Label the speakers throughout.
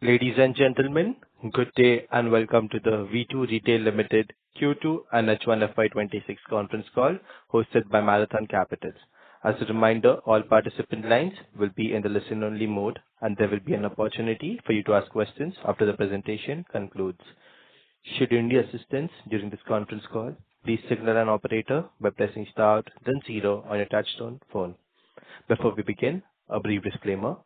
Speaker 1: Ladies and gentlemen, good day and welcome to the V2 Retail Limited Q2 and H1FY26 conference call hosted by Marathon Capital. As a reminder, all participant lines will be in the listen-only mode, and there will be an opportunity for you to ask questions after the presentation concludes. Should you need assistance during this conference call, please signal an operator by pressing star then zero on your touchtone phone. Before we begin, a brief disclaimer.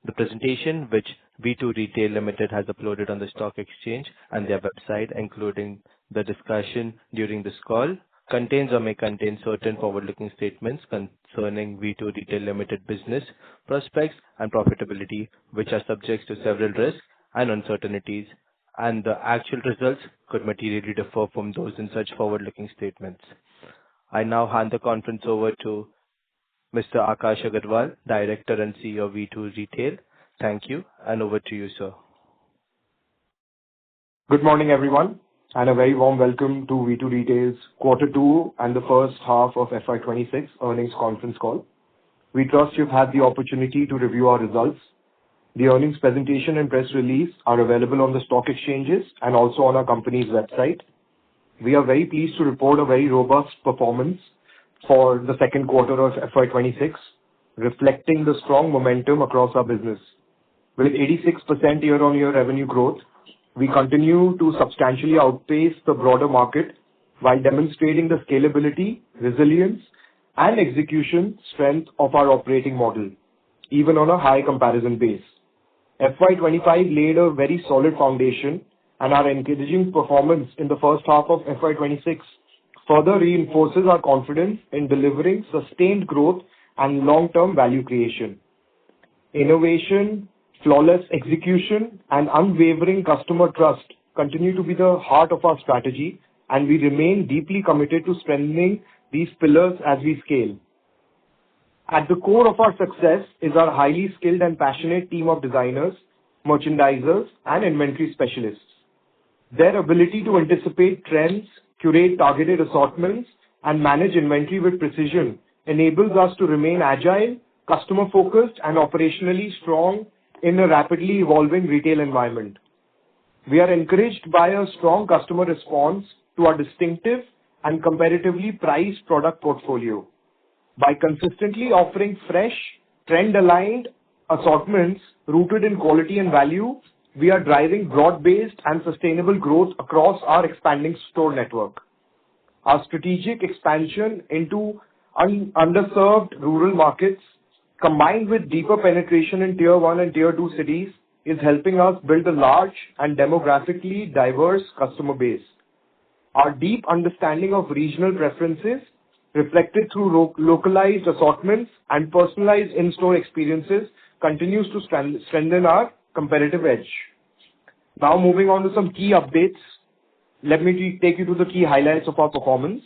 Speaker 1: The presentation which V2 Retail Limited has uploaded on the stock exchange and their website, including the discussion during this call, contains or may contain certain forward-looking statements concerning V2 Retail Limited business, prospects and profitability, which are subject to several risks and uncertainties, and the actual results could materially differ from those in such forward-looking statements. I now hand the conference over to Mr. Akash Agarwal, Director and CEO of V2 Retail. Thank you, and over to you, sir.
Speaker 2: Good morning, everyone, and a very warm welcome to V2 Retail's Q2 and the first half of FY26 earnings conference call. We trust you've had the opportunity to review our results. The earnings presentation and press release are available on the stock exchanges and also on our company's website. We are very pleased to report a very robust performance for the second quarter of FY26, reflecting the strong momentum across our business. With 86% year-on-year revenue growth, we continue to substantially outpace the broader market while demonstrating the scalability, resilience, and execution strength of our operating model, even on a high comparison base. FY25 laid a very solid foundation, and our encouraging performance in the first half of FY26 further reinforces our confidence in delivering sustained growth and long-term value creation. Innovation, flawless execution, and unwavering customer trust continue to be the heart of our strategy, and we remain deeply committed to strengthening these pillars as we scale. At the core of our success is our highly skilled and passionate team of designers, merchandisers, and inventory specialists. Their ability to anticipate trends, curate targeted assortments, and manage inventory with precision enables us to remain agile, customer-focused, and operationally strong in a rapidly evolving retail environment. We are encouraged by a strong customer response to our distinctive and competitively priced product portfolio. By consistently offering fresh, trend-aligned assortments rooted in quality and value, we are driving broad-based and sustainable growth across our expanding store network. Our strategic expansion into underserved rural markets, combined with deeper penetration in Tier 1 and Tier 2 cities, is helping us build a large and demographically diverse customer base. Our deep understanding of regional preferences, reflected through localized assortments and personalized in-store experiences, continues to strengthen our competitive edge. Now moving on to some key updates, let me take you to the key highlights of our performance.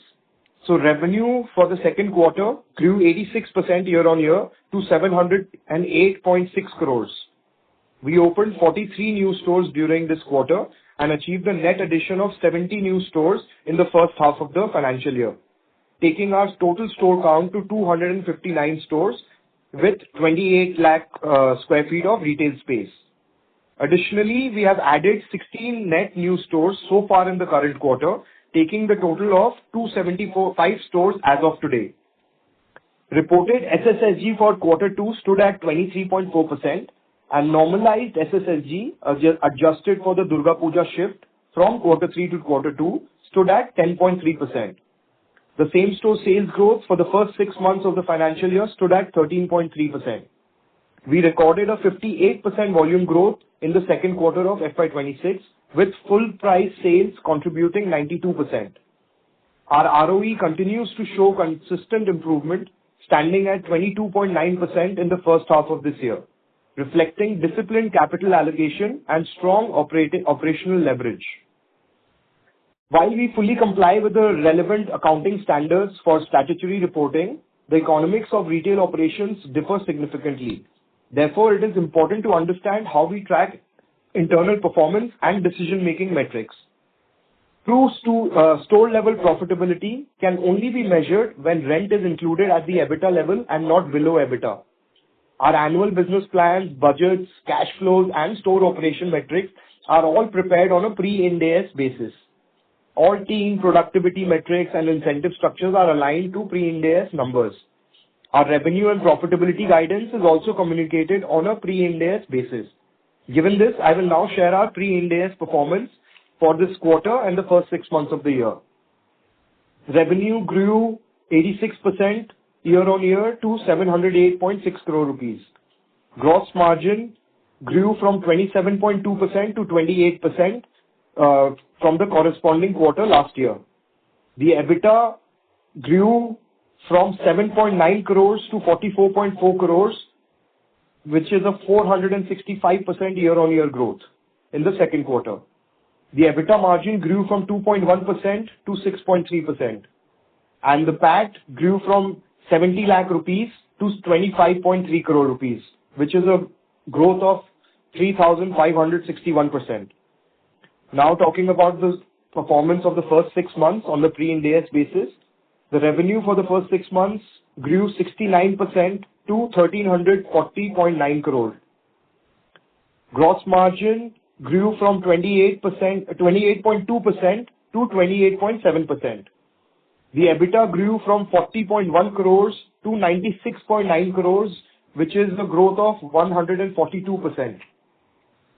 Speaker 2: So revenue for the second quarter grew 86% year-on-year to 708.6 crores. We opened 43 new stores during this quarter and achieved a net addition of 70 new stores in the first half of the financial year, taking our total store count to 259 stores with 28 lakh square feet of retail space. Additionally, we have added 16 net new stores so far in the current quarter, taking the total of 275 stores as of today. Reported SSSG for Q2 stood at 23.4%, and normalized SSSG, adjusted for the Durga Puja shift from Q3 to Q2, stood at 10.3%. The same-store sales growth for the first 6 months of the financial year stood at 13.3%. We recorded a 58% volume growth in the second quarter of FY26, with full price sales contributing 92%. Our ROE continues to show consistent improvement, standing at 22.9% in the first half of this year, reflecting disciplined capital allocation and strong operational leverage. While we fully comply with the relevant accounting standards for statutory reporting, the economics of retail operations differ significantly. Therefore, it is important to understand how we track internal performance and decision-making metrics. True store-level profitability can only be measured when rent is included at the EBITDA level and not below EBITDA. Our annual business plans, budgets, cash flows, and store operation metrics are all prepared on a pre-Ind AS basis. All team productivity metrics and incentive structures are aligned to pre-Ind AS numbers. Our revenue and profitability guidance is also communicated on a pre-Ind AS basis. Given this, I will now share our pre-Ind AS performance for this quarter and the first 6 months of the year. Revenue grew 86% year-on-year to 708.6 crore rupees. Gross margin grew from 27.2% to 28% from the corresponding quarter last year. The EBITDA grew from 7.9 crores to 44.4 crores, which is a 465% year-on-year growth in the second quarter. The EBITDA margin grew from 2.1% to 6.3%, and the PAT grew from 70 lakh rupees to 25.3 crore rupees, which is a growth of 3,561%. Now talking about the performance of the first 6 months on the pre-Ind AS basis, the revenue for the first 6 months grew 69% to 1,340.9 crore. Gross margin grew from 28.2% to 28.7%. The EBITDA grew from 40.1 crores to 96.9 crores, which is a growth of 142%.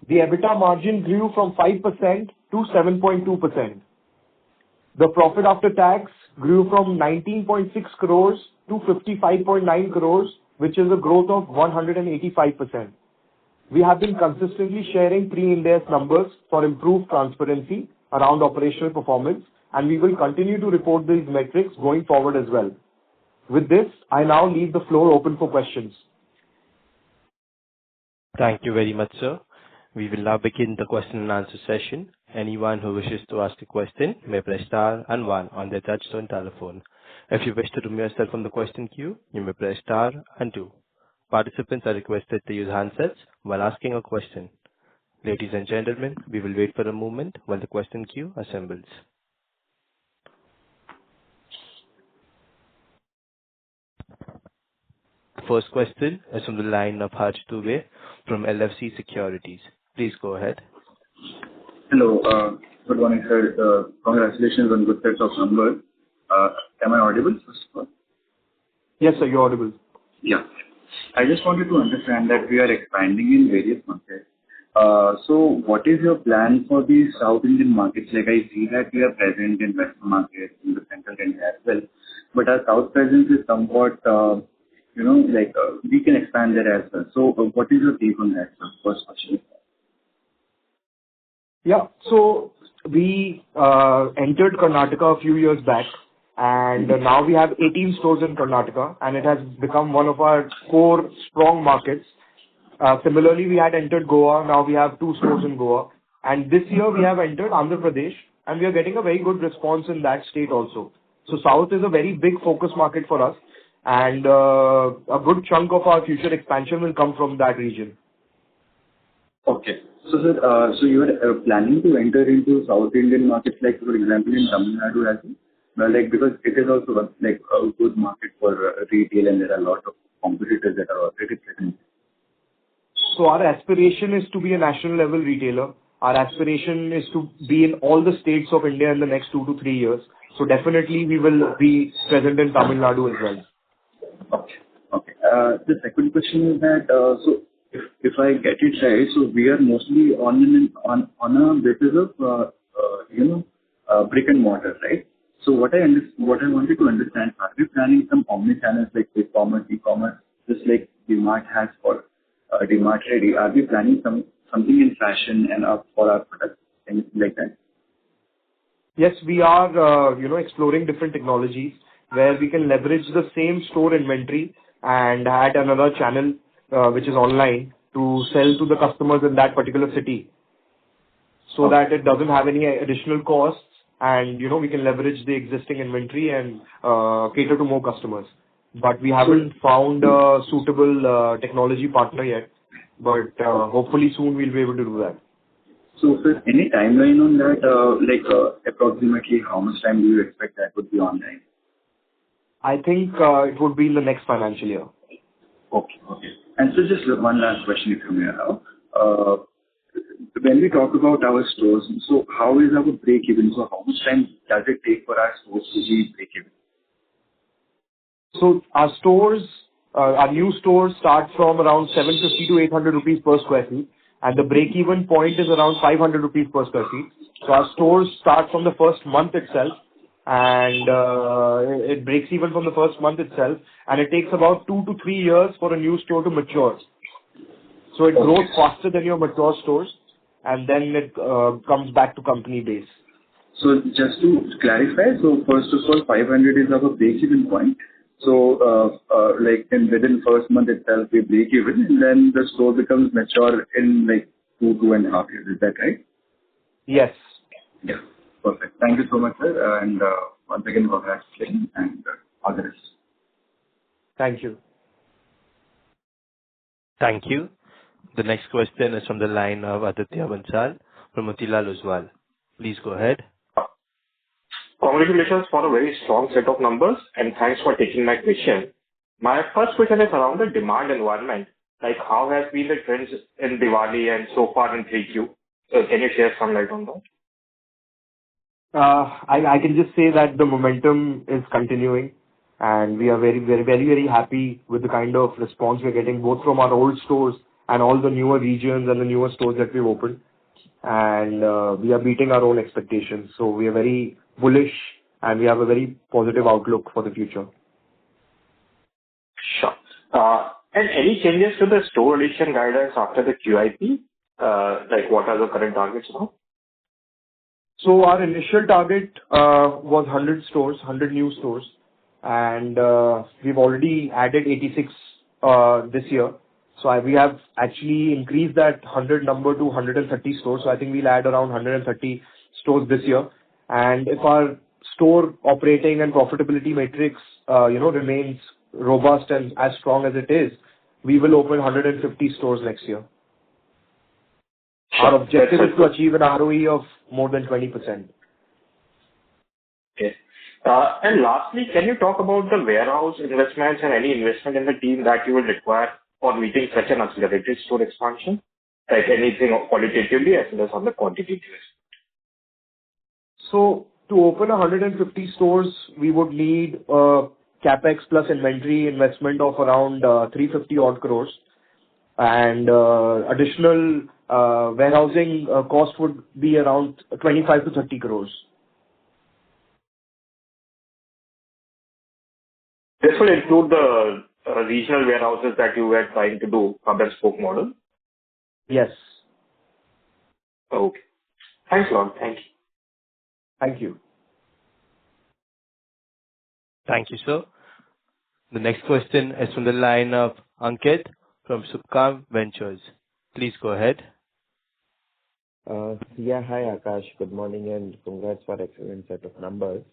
Speaker 2: The EBITDA margin grew from 5% to 7.2%. The profit after tax grew from 19.6 crores to 55.9 crores, which is a growth of 185%. We have been consistently sharing pre-Ind AS numbers for improved transparency around operational performance, and we will continue to report these metrics going forward as well. With this, I now leave the floor open for questions.
Speaker 1: Thank you very much, sir. We will now begin the question and answer session. Anyone who wishes to ask a question may press star and one on their touchtone telephone. If you wish to remove yourself from the question queue, you may press star and two. Participants are requested to use handsets while asking a question. Ladies and gentlemen, we will wait for a moment while the question queue assembles. First question is from the line of Harsh Dubey from LFC Securities. Please go ahead.
Speaker 3: Hello. Good morning, sir. Congratulations on good set of numbers. Am I audible, first of all?
Speaker 2: Yes, sir, you're audible.
Speaker 3: Yeah. I just wanted to understand that we are expanding in various markets. So what is your plan for the South Indian markets? Like, I see that we are present in Western markets, in the Central India as well, but our South presence is somewhat, we can expand there as well. So what is your take on that, sir? First question.
Speaker 2: Yeah. So we entered Karnataka a few years back, and now we have 18 stores in Karnataka, and it has become one of our core strong markets. Similarly, we had entered Goa. Now we have 2 stores in Goa, and this year we have entered Andhra Pradesh, and we are getting a very good response in that state also. So South is a very big focus market for us, and a good chunk of our future expansion will come from that region.
Speaker 3: Okay. So, sir, so you are planning to enter into South Indian markets, like, for example, in Tamil Nadu as well? Like, because it is also like a good market for retail, and there are a lot of competitors that are already present.
Speaker 2: So our aspiration is to be a national level retailer. Our aspiration is to be in all the states of India in the next 2 to 3 years. So definitely we will be present in Tamil Nadu as well.
Speaker 3: Okay. Okay. The second question is that, so if I get it right, so we are mostly on a basis of brick and mortar, right? So what I wanted to understand, are we planning some omni-channels like e-commerce, just like DMart has for DMart Ready? Are we planning something in fashion and for our products, anything like that?
Speaker 2: Yes, we are, exploring different technologies where we can leverage the same store inventory and add another channel, which is online, to sell to the customers in that particular city, so that it doesn't have any additional costs, and we can leverage the existing inventory and cater to more customers. But we haven't found a suitable technology partner yet, but hopefully soon we'll be able to do that.
Speaker 3: So, sir, any timeline on that? Approximately how much time do you expect that would be online?
Speaker 2: I think it would be in the next financial year.
Speaker 3: Okay. Okay. And so just one last question, if you may allow. When we talk about our stores, so how is our break-even? So how much time does it take for our stores to be break-even?
Speaker 2: So our stores, our new stores start from around 750 to 800 rupees per square feet, and the break-even point is around 500 rupees per square feet. So our stores start from the first month itself, and it breaks even from the first month itself, and it takes about 2 to 3 years for a new store to mature. So it grows faster than your mature stores, and then it comes back to company base.
Speaker 3: So just to clarify, so first of all, 500 is our break-even point. So, like within first month itself, we break even, and then the store becomes mature in like 2.5 years. Is that right?
Speaker 2: Yes.
Speaker 3: Yeah. Perfect. Thank you so much, sir. And once again, congratulations and all the rest.
Speaker 2: Thank you.
Speaker 1: Thank you. The next question is from the line of Aditya Bansal from Motilal Oswal. Please go ahead.
Speaker 4: Congratulations for a very strong set of numbers, and thanks for taking my question. My first question is around the demand environment. Like, how has been the trends in Diwali and so far in 3Q? Can you share some light on that?
Speaker 2: I can just say that the momentum is continuing, and we are very happy with the kind of response we're getting, both from our old stores and all the newer regions and the newer stores that we've opened. And we are beating our own expectations. So we are very bullish, and we have a very positive outlook for the future.
Speaker 4: Sure. And any changes to the store addition guidance after the QIP? Like, what are the current targets now?
Speaker 2: So our initial target was 100 stores, 100 new stores, and we've already added 86 this year. So we have actually increased that 100 number to 130 stores. So I think we'll add around 130 stores this year. And if our store operating and profitability matrix, remains robust and as strong as it is, we will open 150 stores next year.
Speaker 4: Sure.
Speaker 2: Our objective is to achieve an ROE of more than 20%.
Speaker 4: Okay. And lastly, can you talk about the warehouse investments and any investment in the team that you will require for meeting such an accelerated store expansion? Like anything qualitatively as well as on the quantitative aspect.
Speaker 2: So to open 150 stores, we would need capex plus inventory investment of around 350 odd crores, and additional warehousing cost would be around 25 to 30 crores.
Speaker 4: This will include the regional warehouses that you were trying to do, hub and spoke model?
Speaker 2: Yes.
Speaker 4: Okay. Thanks a lot. Thank you.
Speaker 2: Thank you.
Speaker 1: Thank you, sir. The next question is from the line of Ankit from Subhkam Ventures. Please go ahead.
Speaker 5: Yeah, hi Akash. Good morning and congrats for excellent set of numbers.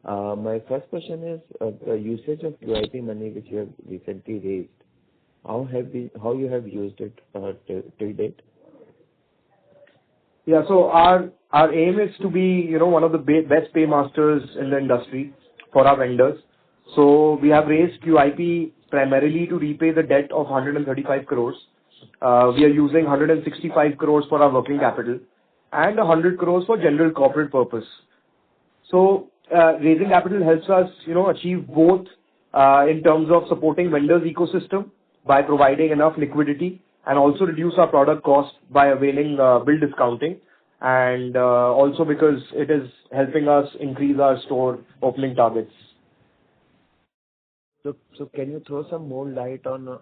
Speaker 5: My first question is the usage of QIP money which you have recently raised. How you have used it till date?
Speaker 2: Yeah, so our aim is to be, one of the best paymasters in the industry for our vendors. So we have raised QIP primarily to repay the debt of 135 crores. We are using 165 crores for our working capital and 100 crores for general corporate purpose. So raising capital helps us, achieve both in terms of supporting vendors ecosystem by providing enough liquidity, and also reduce our product cost by availing bill discounting, and also because it is helping us increase our store opening targets.
Speaker 5: So can you throw some more light on,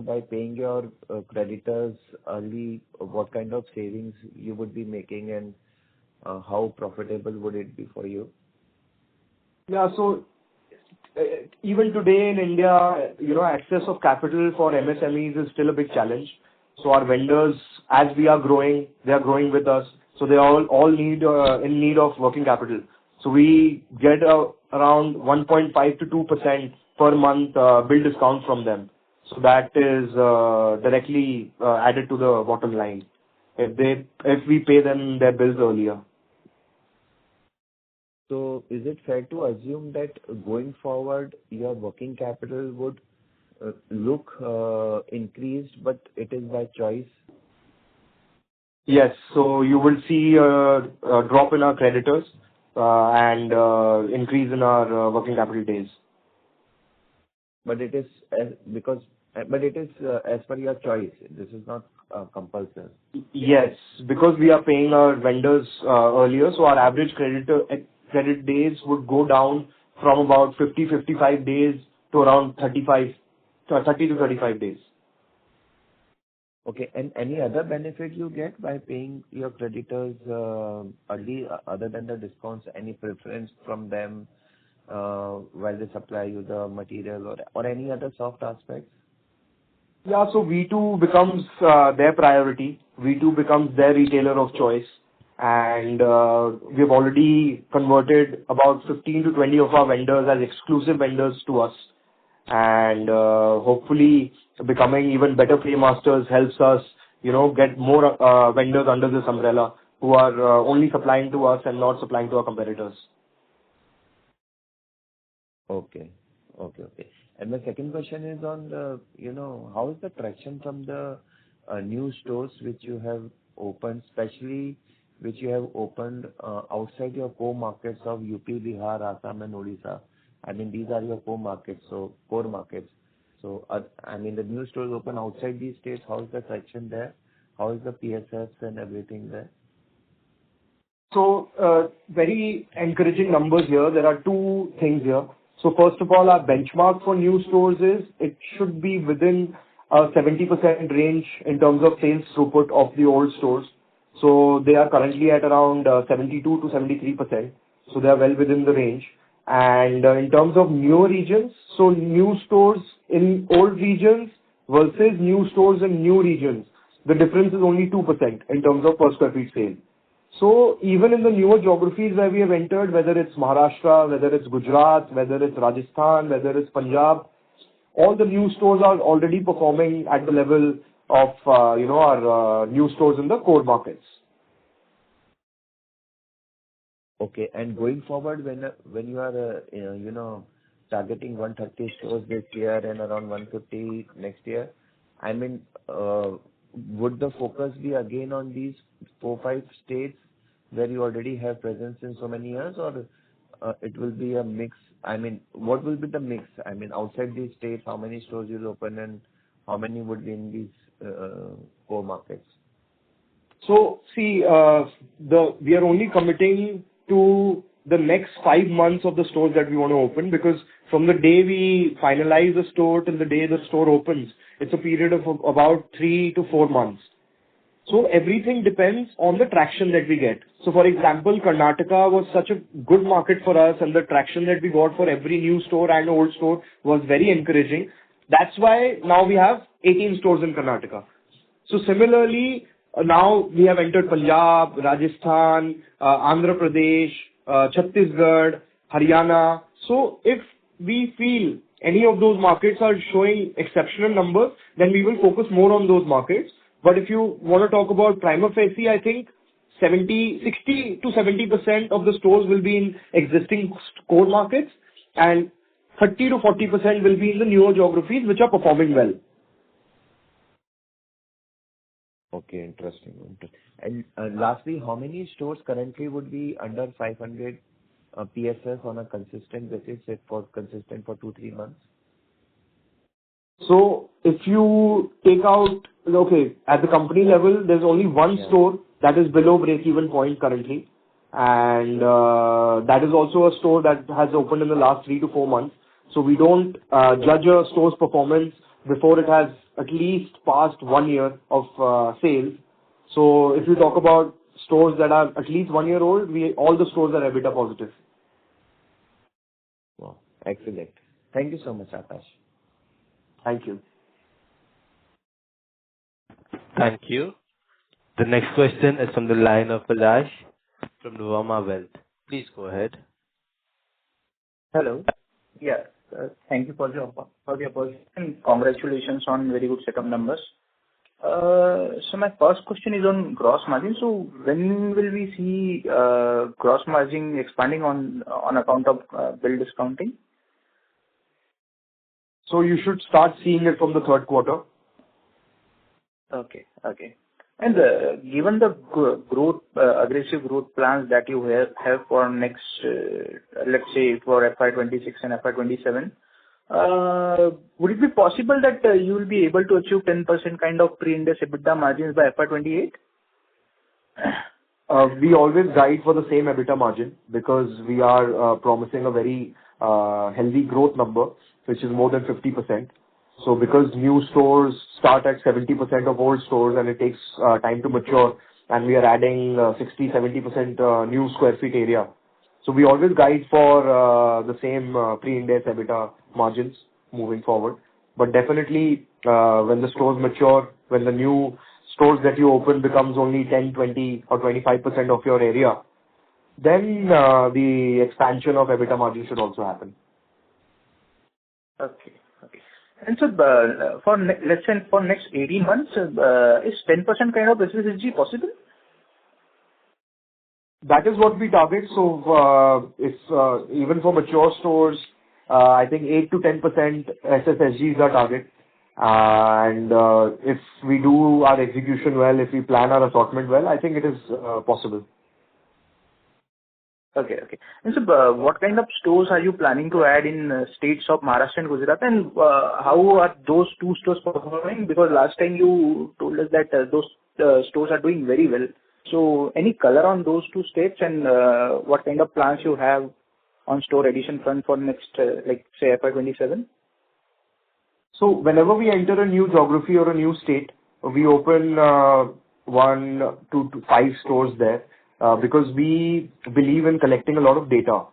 Speaker 5: by paying your creditors early, what kind of savings you would be making, and how profitable would it be for you?
Speaker 2: Yeah, so even today in India, access of capital for MSMEs is still a big challenge. So our vendors, as we are growing, they are growing with us. So they all need in need of working capital. So we get around 1.5 to 2% per month bill discount from them. So that is directly added to the bottom line if we pay them their bills earlier.
Speaker 5: So is it fair to assume that going forward, your working capital would look increased, but it is by choice?
Speaker 2: Yes. So you will see a drop in our creditors and increase in our working capital days.
Speaker 5: But it is as per your choice. This is not compulsory.
Speaker 2: Yes, because we are paying our vendors earlier, so our average credit days would go down from about 55 days to around 30 to 35 days.
Speaker 5: Okay. And any other benefit you get by paying your creditors early, other than the discounts? Any preference from them while they supply you the material or any other soft aspects?
Speaker 2: Yeah, so V2 becomes their priority. V2 becomes their retailer of choice. And we've already converted about 15 to 20 of our vendors as exclusive vendors to us. And hopefully becoming even better paymasters helps us, get more vendors under this umbrella who are only supplying to us and not supplying to our competitors.
Speaker 5: Okay. And my second question is on the, how is the traction from the new stores which you have opened, especially which you have opened outside your core markets of UP, Bihar, Assam, and Odisha? I mean, these are your core markets. So the new stores open outside these states. How is the traction there? How is the PSFs and everything there?
Speaker 2: So, very encouraging numbers here. There are two things here. So first of all, our benchmark for new stores is it should be within a 70% range in terms of sales throughput of the old stores. So they are currently at around 72 to 73%. So they are well within the range. And in terms of newer regions, so new stores in old regions versus new stores in new regions, the difference is only 2% in terms of per square feet sale. So even in the newer geographies where we have entered, whether it's Maharashtra, whether it's Gujarat, whether it's Rajasthan, whether it's Punjab, all the new stores are already performing at the level of our new stores in the core markets.
Speaker 5: Okay. And going forward, when you are targeting 130 stores this year and around 150 next year, I mean, would the focus be again on these 4-5 states where you already have presence in so many years, or it will be a mix? I mean, what will be the mix? I mean, outside these states, how many stores you'll open and how many would be in these core markets?
Speaker 2: So see, we are only committing to the next 5 months of the stores that we want to open, because from the day we finalize the store till the day the store opens, it's a period of about 3 to 4 months. So everything depends on the traction that we get. So for example, Karnataka was such a good market for us, and the traction that we got for every new store and old store was very encouraging. That's why now we have 18 stores in Karnataka. So similarly, now we have entered Punjab, Rajasthan, Andhra Pradesh, Chhattisgarh, Haryana. So if we feel any of those markets are showing exceptional numbers, then we will focus more on those markets. But if you want to talk about prima facie, I think 60 to 70% of the stores will be in existing core markets, and 30 to 40% will be in the newer geographies which are performing well.
Speaker 5: Okay, interesting. And lastly, how many stores currently would be under 500 PSF on a consistent basis, for 2-3 months?
Speaker 2: So if you take out, at the company level, there's only one store that is below break-even point currently. And that is also a store that has opened in the last 3 to 4 months. So we don't judge a store's performance before it has at least passed 1 year of sales. So if you talk about stores that are at least 1 year old, all the stores are EBITDA positive.
Speaker 5: Wow, excellent. Thank you so much, Akash.
Speaker 2: Thank you.
Speaker 1: Thank you. The next question is from the line of Palash from Nuvama Wealth. Please go ahead.
Speaker 6: Hello. Yeah. Thank you for the opportunity, and congratulations on very good set of numbers. So my first question is on gross margin. So when will we see gross margin expanding on account of bill discounting?
Speaker 2: So you should start seeing it from the third quarter.
Speaker 6: Okay. Okay. And given the growth, aggressive growth plans that you have for next, let's say for FY26 and FY27, would it be possible that you will be able to achieve 10% kind of pre-Ind AS EBITDA margins by FY28?
Speaker 2: We always guide for the same EBITDA margin because we are promising a very healthy growth number, which is more than 50%. So because new stores start at 70% of old stores and it takes time to mature, and we are adding 60-70% new square feet area. So we always guide for the same pre-Ind AS EBITDA margins moving forward. But definitely, when the stores mature, when the new stores that you open becomes only 10, 20 or 25% of your area, then the expansion of EBITDA margin should also happen.
Speaker 6: Okay. Okay. And so, let's say for next 18 months, is 10% kind of SSSG possible?
Speaker 2: That is what we target. So, if even for mature stores, I think 8 to 10% SSSG is our target. And if we do our execution well, if we plan our assortment well, I think it is possible.
Speaker 6: Okay. Okay. And so, what kind of stores are you planning to add in states of Maharashtra and Gujarat? And how are those two stores performing? Because last time you told us that those stores are doing very well. So, any color on those two states and what kind of plans you have on store addition front for next, like say FY27?
Speaker 2: So, whenever we enter a new geography or a new state, we open 1 to 5 stores there. Because we believe in collecting a lot of data.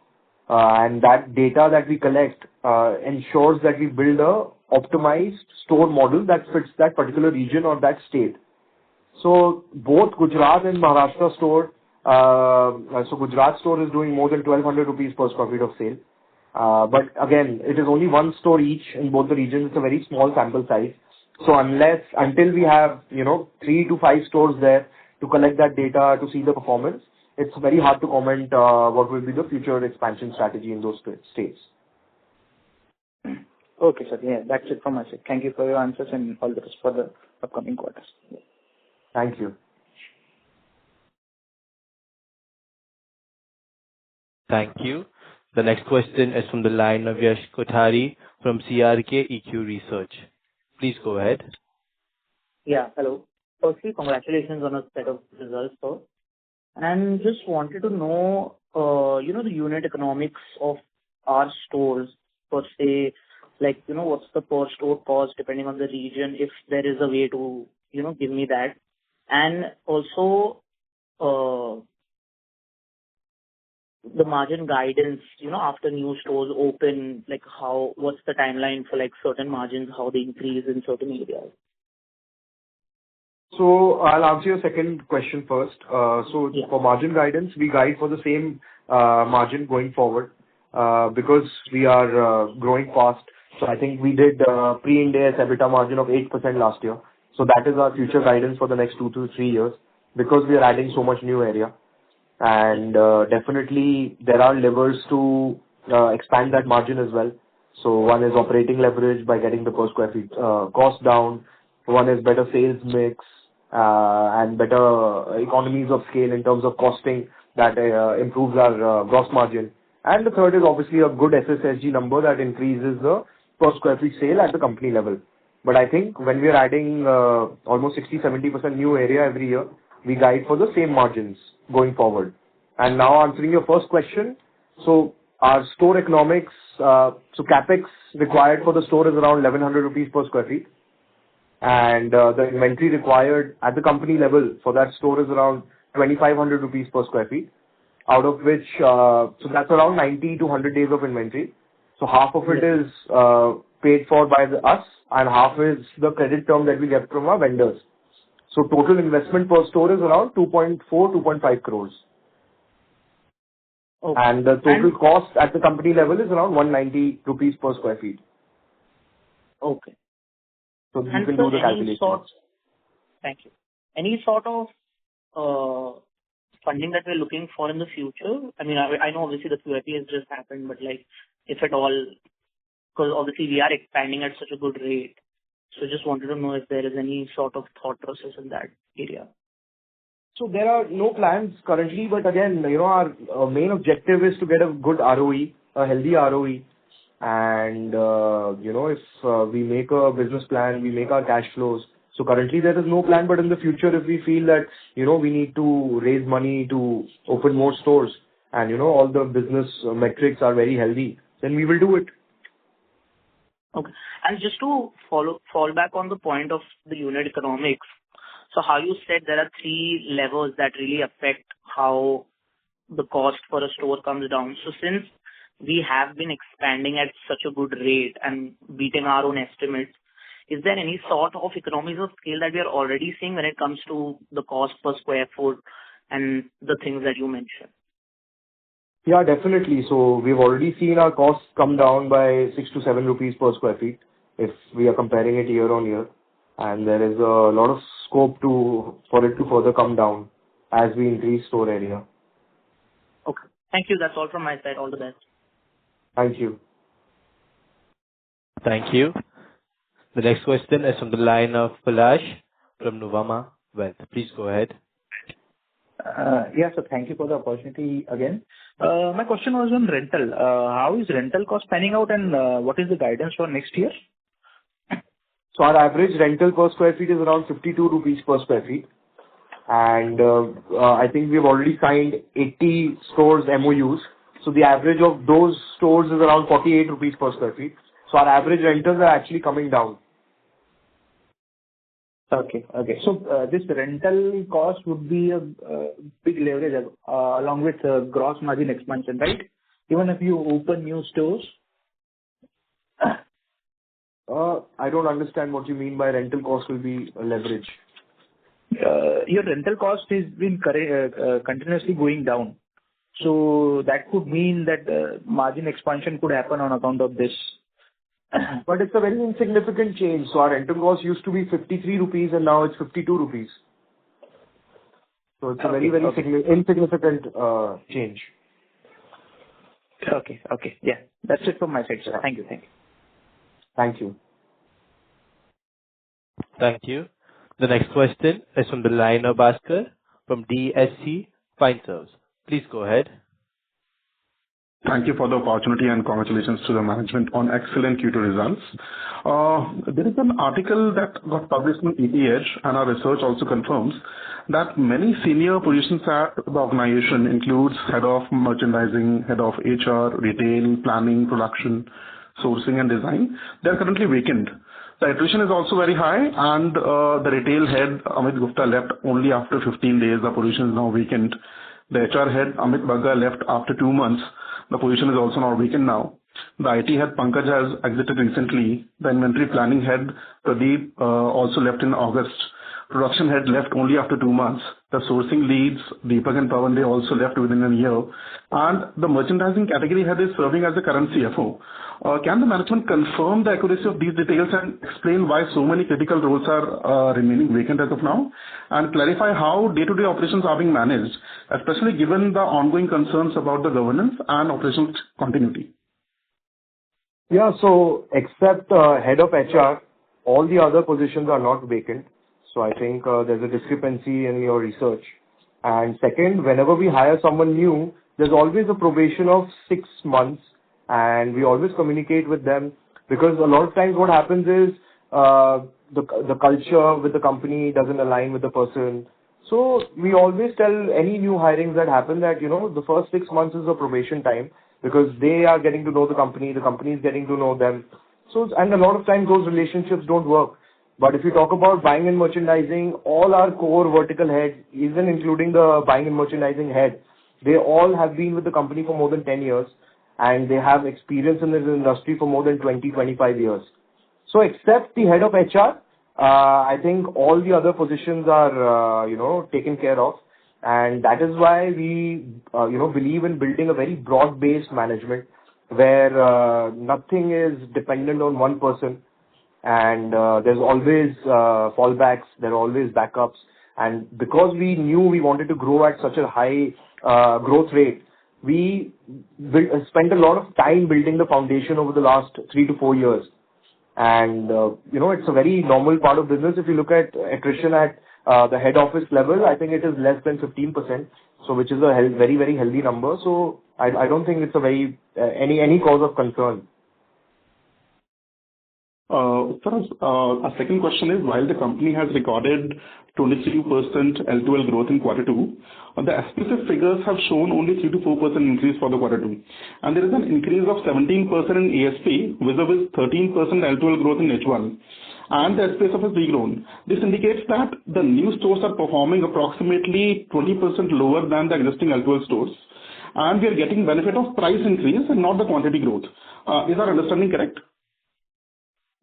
Speaker 2: And that data that we collect ensures that we build a optimized store model that fits that particular region or that state. So both Gujarat and Maharashtra store, so Gujarat store is doing more than 1,200 rupees per square feet of sale. But again, it is only one store each in both the regions. It's a very small sample size. So until we have, 3 to 5 stores there, to collect that data, to see the performance, it's very hard to comment what will be the future expansion strategy in those states.
Speaker 6: Okay, sir. Yeah, that's it from my side. Thank you for your answers and all the best for the upcoming quarters. Yeah.
Speaker 2: Thank you.
Speaker 1: Thank you. The next question is from the line of Yash Kothari from CRK EQ Research. Please go ahead.
Speaker 7: Yeah, hello. Firstly, congratulations on a set of results, sir. And just wanted to know, the unit economics of our stores per se, like, what's the per store cost depending on the region, if there is a way to, give me that. And also, the margin guidance, after new stores open, like what's the timeline for like certain margins, how they increase in certain areas?
Speaker 2: So I'll answer your second question first. For margin guidance, we guide for the same margin going forward because we are growing fast. So I think we did pre-Ind AS EBITDA margin of 8% last year. So that is our future guidance for the next 2 to 3 years because we are adding so much new area. And definitely there are levers to expand that margin as well. So one is operating leverage by getting the per square feet cost down. One is better sales mix and better economies of scale in terms of costing that improves our gross margin. And the third is obviously a good SSSG number that increases the per square feet sale at the company level. But I think when we are adding almost 60-70% new area every year, we guide for the same margins going forward. And now answering your first question, so our store economics, so capex required for the store is around 1,100 rupees per square feet. And the inventory required at the company level for that store is around 2,500 rupees per square feet, out of which, so that's around 90 to 100 days of inventory. So half of it is paid for by us and half is the credit term that we get from our vendors. So total investment per store is around 2.5 crores. Okay. And the total cost at the company level is around 190 rupees per square feet.
Speaker 7: Okay.
Speaker 2: So you can do the calculation.
Speaker 7: Thank you. Any sort of funding that we're looking for in the future? I mean, I know obviously the QIP has just happened, but like, if at all, Because obviously we are expanding at such a good rate. So just wanted to know if there is any sort of thought process in that area.
Speaker 2: So there are no plans currently, but again, our main objective is to get a good ROE, a healthy ROE. And, if we make a business plan, we make our cash flows. So currently there is no plan, but in the future, if we feel that, we need to raise money to open more stores and, all the business metrics are very healthy, then we will do it.
Speaker 7: Okay. And just to fall back on the point of the unit economics, so how you said there are 3 levels that really affect how the cost for a store comes down. So since we have been expanding at such a good rate and beating our own estimates, is there any sort of economies of scale that we are already seeing when it comes to the cost per square foot and the things that you mentioned?
Speaker 2: Yeah, definitely. So we've already seen our costs come down by 6 to 7 rupees per square feet if we are comparing it year on year. And there is a lot of scope for it to further come down as we increase store area.
Speaker 7: Okay. Thank you. That's all from my side. All the best.
Speaker 2: Thank you.
Speaker 1: Thank you. The next question is from the line of Palash from Nuvama Wealth. Please go ahead.
Speaker 6: Yeah, so thank you for the opportunity again. My question was on rental. How is rental cost panning out and what is the guidance for next year?
Speaker 2: So our average rental per square feet is around 52 rupees per square feet. And I think we've already signed 80 stores MOUs. So the average of those stores is around 48 rupees per square feet. So our average rentals are actually coming down.
Speaker 6: Okay. So this rental cost would be a big leverage along with gross margin expansion, right? Even if you open new stores?
Speaker 2: I don't understand what you mean by rental cost will be a leverage.
Speaker 6: Your rental cost has been continuously going down. So that could mean that margin expansion could happen on account of this.
Speaker 2: But it's a very insignificant change. So our rental cost used to be 53 rupees and now it's 52 rupees. So it's a very insignificant change.
Speaker 6: Okay. Yeah. That's it from my side, sir. Thank you.
Speaker 2: Thank you.
Speaker 1: Thank you. The next question is from the line of Bhaskar from DSC Fineserves. Please go ahead.
Speaker 8: Thank you for the opportunity and congratulations to the management on excellent Q2 results. There is an article that got published on ET Edge and our research also confirms that many senior positions at the organization includes head of merchandising, head of HR, retail, planning, production, sourcing and design. They are currently vacant. The attrition is also very high and the retail head Amit Gupta left only after 15 days. The position is now vacant. The HR head Amit Bagga left after 2 months. The position is also now vacant now. The IT head Pankaj has exited recently. The inventory planning head Pradeep also left in August. Production head left only after 2 months. The sourcing leads Deepak and Pawan, they also left within a year. And the merchandising category head is serving as the current CFO. Can the management confirm the accuracy of these details and explain why so many critical roles are remaining vacant as of now? And clarify how day-to-day operations are being managed, especially given the ongoing concerns about the governance and operational continuity.
Speaker 2: Yeah, so except head of HR, all the other positions are not vacant. So I think there's a discrepancy in your research. And second, whenever we hire someone new, there's always a probation of 6 months and we always communicate with them because a lot of times what happens is the culture with the company doesn't align with the person. So we always tell any new hirings that happen that, the first 6 months is a probation time because they are getting to know the company is getting to know them. So, and a lot of times those relationships don't work. But if you talk about buying and merchandising, all our core vertical heads, even including the buying and merchandising head, they all have been with the company for more than 10 years and they have experience in this industry for more than 20-25 years. So except the head of HR, I think all the other positions are, taken care of. And that is why we, believe in building a very broad-based management where nothing is dependent on one person. And there's always fallbacks, there are always backups. And because we knew we wanted to grow at such a high growth rate, we spent a lot of time building the foundation over the last 3 to 4 years. And, it's a very normal part of business. If you look at attrition at the head office level, I think it is less than 15%, so which is a very, very healthy number. So I don't think it's a very any cause of concern.
Speaker 8: Our second question is, while the company has recorded 22% L2L growth in quarter two, the SPSF figures have shown only 3 to 4% increase for the quarter two. And there is an increase of 17% in ASP vis-a-vis 13% L2L growth in H1. And the SPSF has degrown. This indicates that the new stores are performing approximately 20% lower than the existing L2L stores. And we are getting benefit of price increase and not the quantity growth. Is our understanding correct?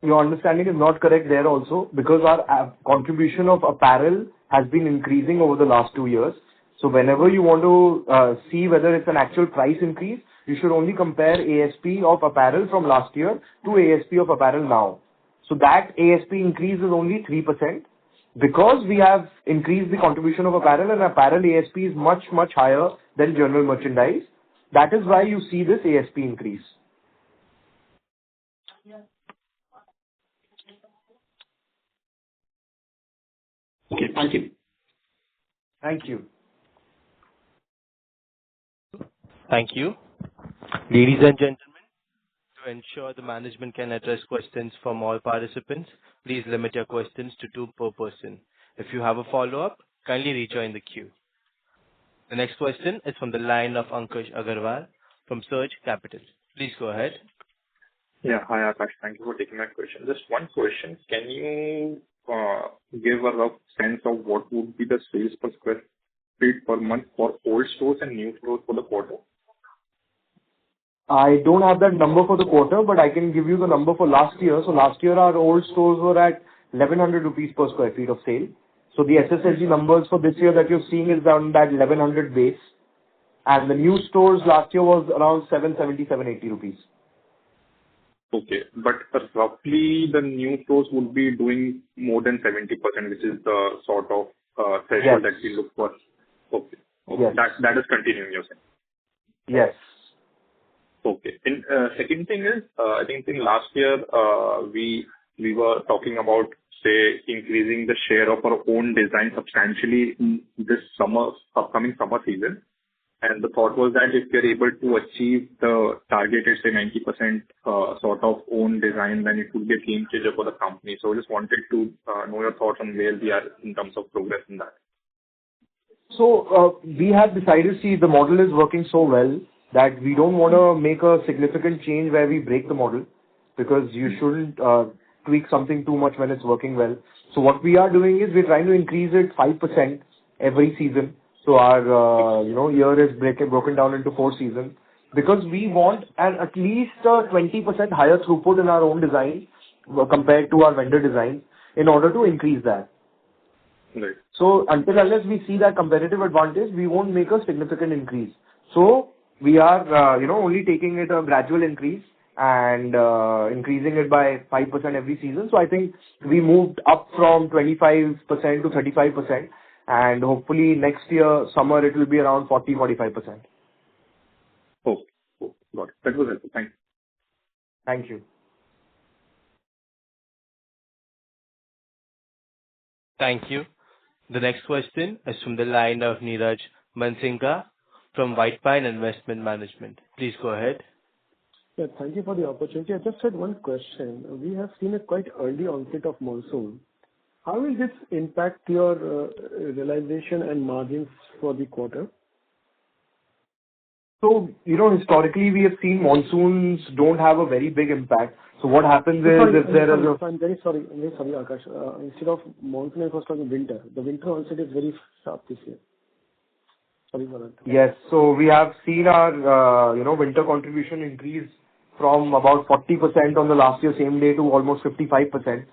Speaker 2: Your understanding is not correct there also, because our contribution of apparel has been increasing over the last 2 years. So whenever you want to see whether it's an actual price increase, you should only compare ASP of apparel from last year to ASP of apparel now. So that ASP increase is only 3%, because we have increased the contribution of apparel, and apparel ASP is much, much higher than general merchandise. That is why you see this ASP increase.
Speaker 8: Okay, thank you.
Speaker 2: Thank you.
Speaker 1: Thank you. Ladies and gentlemen, to ensure the management can address questions from all participants, please limit your questions to 2 per person. If you have a follow-up, kindly rejoin the queue. The next question is from the line of Ankush Agarwal from Surge Capital. Please go ahead.
Speaker 4: Yeah, hi Akash. Thank you for taking my question. Just one question. Can you give a rough sense of what would be the sales per square feet per month for old stores and new stores for the quarter?
Speaker 2: I don't have that number for the quarter, but I can give you the number for last year. So last year, our old stores were at 1,100 rupees per square feet of sale. So the SSSG numbers for this year that you're seeing is down that 1,100 base. And the new stores last year was around 770, 780 rupees.
Speaker 4: Okay, but roughly the new stores would be doing more than 70%, which is the sort of threshold that we look for. Okay.
Speaker 2: Yes.
Speaker 4: That is continuing, you're saying?
Speaker 2: Yes.
Speaker 4: Okay. And second thing is, I think in last year, we were talking about, say, increasing the share of our own design substantially in this upcoming summer season. And the thought was that if you're able to achieve the targeted, say, 90% sort of own design, then it would be a game changer for the company. So I just wanted to know your thoughts on where we are in terms of progress in that.
Speaker 2: So we have decided, see, the model is working so well that we don't want to make a significant change where we break the model, because you shouldn't tweak something too much when it's working well. So what we are doing is we're trying to increase it 5% every season. So our year is broken down into 4 seasons, because we want at least 20% higher throughput in our own design compared to our vendor designs in order to increase that.
Speaker 4: Right.
Speaker 2: So until unless we see that competitive advantage, we won't make a significant increase. So we are only taking it a gradual increase and increasing it by 5% every season. So I think we moved up from 25% to 35%. And hopefully next year, summer, it will be around 40-45%.
Speaker 4: Oh, got it. That was helpful. Thank you.
Speaker 2: Thank you.
Speaker 1: Thank you. The next question is from the line of Neeraj Mansinga from White Pine Investment Management. Please go ahead.
Speaker 9: Yeah, thank you for the opportunity. I just had one question. We have seen a quite early onset of monsoon. How will this impact your realization and margins for the quarter?
Speaker 2: So, historically, we have seen monsoons don't have a very big impact. So what happens is if there is a...
Speaker 9: I'm very sorry, Akash. Instead of monsoon, I was talking winter. The winter onset is very sharp this year. Sorry for that.
Speaker 2: Yes. So we have seen our, winter contribution increase from about 40% on the last year same day to almost 55%.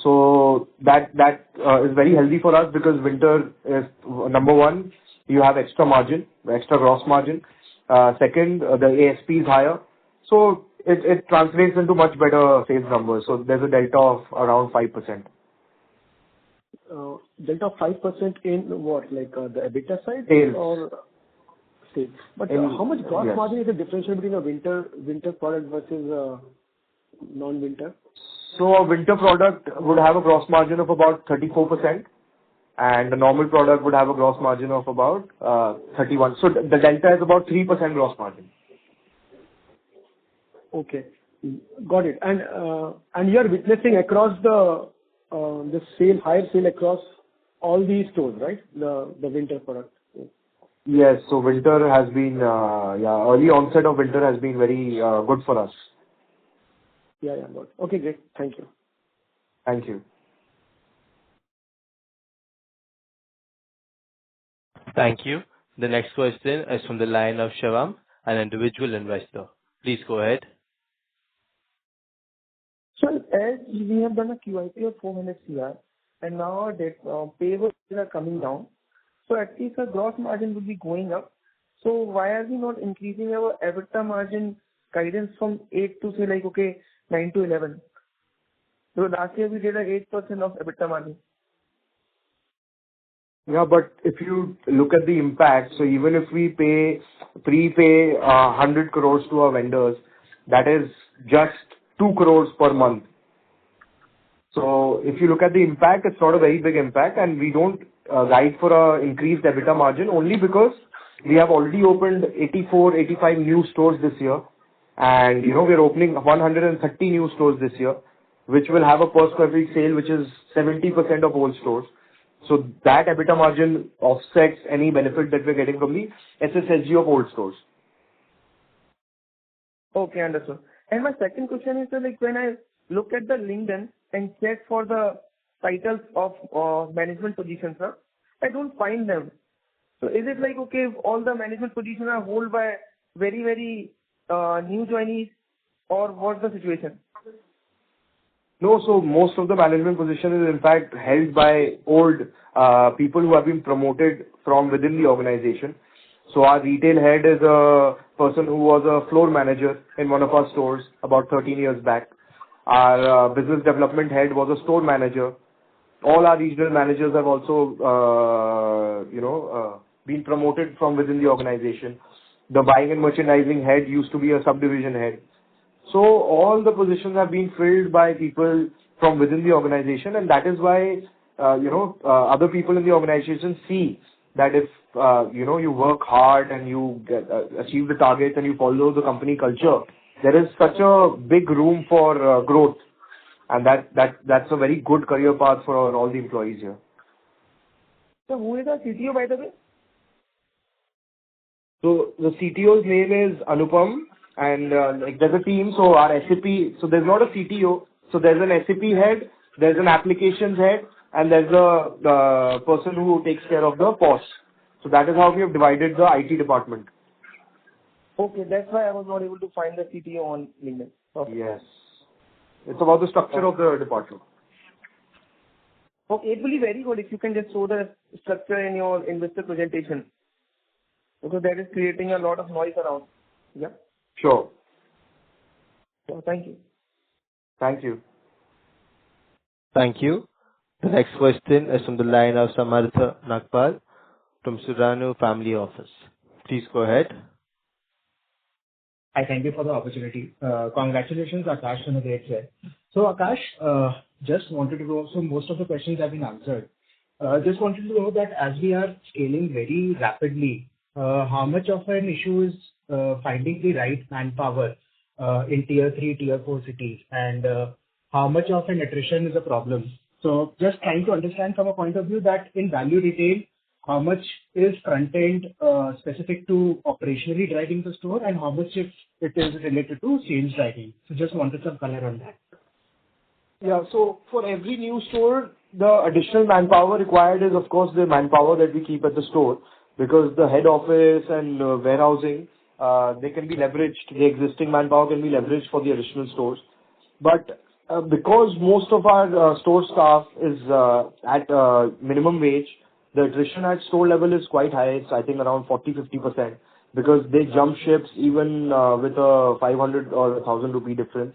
Speaker 2: So that is very healthy for us, because winter is, number one, you have extra margin, extra gross margin. Second, the ASP is higher. So it translates into much better sales numbers. So there's a delta of around 5%.
Speaker 9: Delta of 5% in what? Like the EBITDA side?
Speaker 2: Sales.
Speaker 9: Or stage. But
Speaker 2: In-
Speaker 9: how much gross
Speaker 2: yes.
Speaker 9: margin is the differential between a winter product versus non-winter?
Speaker 2: So a winter product would have a gross margin of about 34%, and a normal product would have a gross margin of about 31. So the delta is about 3% gross margin.
Speaker 9: Okay, got it. And you are witnessing across the higher sale across all these stores, right? The winter product.
Speaker 2: Yes. So winter has been, early onset of winter has been very good for us.
Speaker 9: Yeah, got it. Okay, great. Thank you.
Speaker 2: Thank you.
Speaker 1: Thank you. The next question is from the line of Shivam, an individual investor. Please go ahead.
Speaker 10: So as we have done a QIP of 400 CR and now our debt payables are coming down, so at least our gross margin will be going up. So why are we not increasing our EBITDA margin guidance from 8 to say 9 to 11? So last year we did a 8% of EBITDA margin.
Speaker 2: Yeah, but if you look at the impact, so even if we prepay 100 crores to our vendors, that is just 2 crores per month. So if you look at the impact, it's not a very big impact, and we don't guide for a increased EBITDA margin only because we have already opened 84, 85 new stores this year, and we're opening 130 new stores this year, which will have a per square feet sale which is 70% of old stores. So that EBITDA margin offsets any benefit that we're getting from the SSSG of old stores.
Speaker 10: Okay, understood. And my second question is when I look at the LinkedIn and check for the titles of management positions, I don't find them. So is it all the management positions are held by very, very new joinees, or what's the situation?
Speaker 2: No, so most of the management position is in fact held by old people who have been promoted from within the organization. So our retail head is a person who was a floor manager in one of our stores about 13 years back. Our business development head was a store manager. All our regional managers have also, been promoted from within the organization. The buying and merchandising head used to be a subdivision head. So all the positions have been filled by people from within the organization, and that is why, other people in the organization see that if, you work hard and you achieve the targets and you follow the company culture, there is such a big room for growth, and that's a very good career path for all the employees here.
Speaker 10: So who is our CTO, by the way?
Speaker 2: So the CTO's name is Anupam, and there's a team. So our SAP, so there's not a CTO. So there's an SAP head, there's an applications head, and there's a person who takes care of the POS. So that is how we have divided the IT department.
Speaker 10: Okay, that's why I was not able to find the CTO on LinkedIn. Okay.
Speaker 2: Yes. It's about the structure of the department.
Speaker 10: Okay, it will be very good if you can just show the structure in your investor presentation, because that is creating a lot of noise around. Yeah.
Speaker 2: Sure.
Speaker 10: So thank you.
Speaker 2: Thank you.
Speaker 1: Thank you. The next question is from the line of Samartha Nagpal from Suranu Family Office. Please go ahead.
Speaker 11: I thank you for the opportunity. Congratulations, Akash, on a great set. So, Akash, just wanted to know, so most of the questions have been answered. Just wanted to know that as we are scaling very rapidly, how much of an issue is finding the right manpower in tier 3, tier 4 cities, and how much of an attrition is a problem? So just trying to understand from a point of view that in value retail, how much is front-end specific to operationally driving the store, and how much if it is related to sales driving? So just wanted some color on that.
Speaker 2: Yeah, so for every new store, the additional manpower required is, of course, the manpower that we keep at the store, because the head office and warehousing, they can be leveraged. The existing manpower can be leveraged for the additional stores. But because most of our store staff is at minimum wage, the attrition at store level is quite high. It's, I think, around 40-50%, because they jump ships even with a 500 or 1,000 rupee difference.